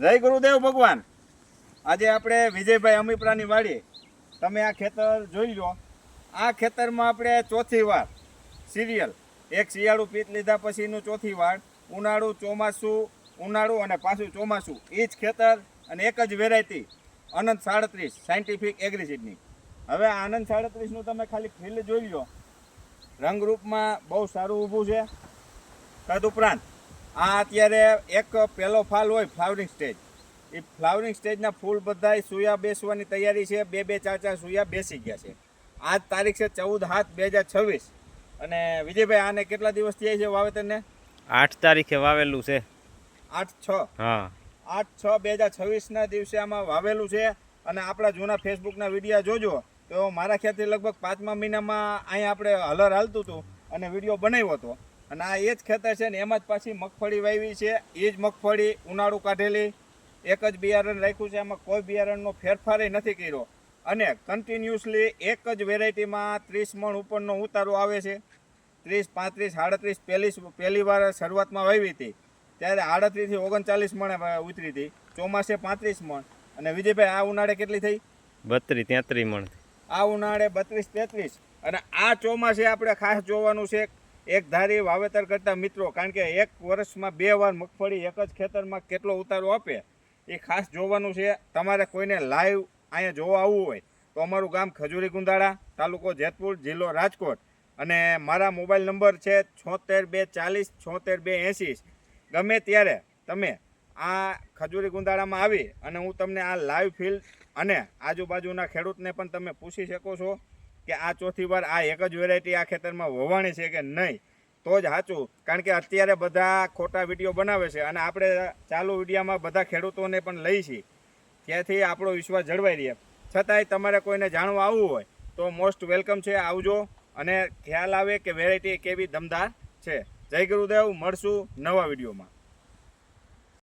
જય ગુરુદેવ ભગવાન। આજે આપણે વિજયભાઈ અમીપરાની વાડી, તમે આ ખેતર જોઈ લો। આ ખેતરમાં આપણે ચોથી વાર સિરિયલ, એક શિયાળું પીત લીધા પછીનું ચોથી વાર, ઉનાળું ચોમાસું, ઉનાળું અને પાછું ચોમાસું, એ જ ખેતર અને એક જ વેરાયટી અનંત 37 સાયન્ટિફિક એગ્રીસીડની। હવે આ અનંત 37નું તમે ખાલી ફીલ્ડ જોઈ લો, રંગરૂપમાં બહુ સારું ઊભું છે। તદ ઉપરાંત આ અત્યારે એક પહેલો ફાલ હોય ફ્લાવરિંગ સ્ટેજ, એ ફ્લાવરિંગ સ્ટેજના ફૂલ બધાય સૂયા બેસવાની તૈયારી છે। 2-4 સૂયા બેસી ગયા છે। આજ તારીખ છે 14/7/2026 અને વિજયભાઈ આને કેટલા દિવસ થયા છે વાવેતરને? 8 તારીખે વાવેલું છે। 8/6 હા, 8/6/2026ના દિવસે આમાં વાવેલું છે। અને આપણા જૂના ફેસબુકના વિડીયો જોજો તો મારા ખ્યાલથી લગભગ 5મા મહિનામાં અહીંયા આપણે હલર હાલતું હતું અને વિડીયો બનાવ્યો હતો। અને આ એ જ ખેતર છે ને એમાં જ પાછી મગફળી વાવી છે। એ જ મગફળી ઉનાળું કાઢેલી, એક જ બિયારણ રાખ્યું છે, એમાં કોઈ બિયારણનો ફેરફાર નથી કર્યો અને કન્ટિન્યુઅસલી એક જ વેરાયટીમાં 30 મણ ઉપરનો ઉતારો આવે છે। 30, 35, 38 પહેલી વાર શરૂઆતમાં વાવી હતી ત્યારે 38 થી 39 મણ ઉતરી હતી, ચોમાસે 35 મણ। અને વિજયભાઈ આ ઉનાળે કેટલી થઈ? 32-33 મણ। આ ઉનાળે 32-33 અને આ ચોમાસે આપણે ખાસ જોવાનું છે એક ધારી વાવેતર કરતા મિત્રો, કારણ કે એક વર્ષમાં 2 વાર મગફળી એક જ ખેતરમાં કેટલો ઉતારો આપે એ ખાસ જોવાનું છે। તમારે કોઈને લાઈવ અહીંયા જોવા આવવું હોય તો અમારું ગામ ખજૂરી ગુંદાળા, તાલુકો જેતપુર, જિલ્લો રાજકોટ, અને મારા મોબાઈલ નંબર છે 76240 76280। ગમે ત્યારે તમે આ ખજૂરી ગુંદાળામાં આવી અને હું તમને આ લાઈવ ફીલ્ડ અને આજુબાજુના ખેડૂતને પણ તમે પૂછી શકો છો કે આ ચોથી વાર આ એક જ વેરાયટી આ ખેતરમાં વવાણી છે કે નહીં, તો જ સાચું। કારણ કે અત્યારે બધા ખોટા વિડીયો બનાવે છે અને આપણે ચાલુ વિડીયોમાં બધા ખેડૂતોને પણ લઈ છીએ, ત્યાંથી આપણો વિશ્વાસ જળવાઈ રહે। છતાંય તમારે કોઈને જાણવા આવવું હોય તો મોસ્ટ વેલકમ છે, આવજો અને ખ્યાલ આવે કે વેરાયટી કેવી દમદાર છે। જય ગુરુદેવ, મળશું નવા વિડીયોમાં।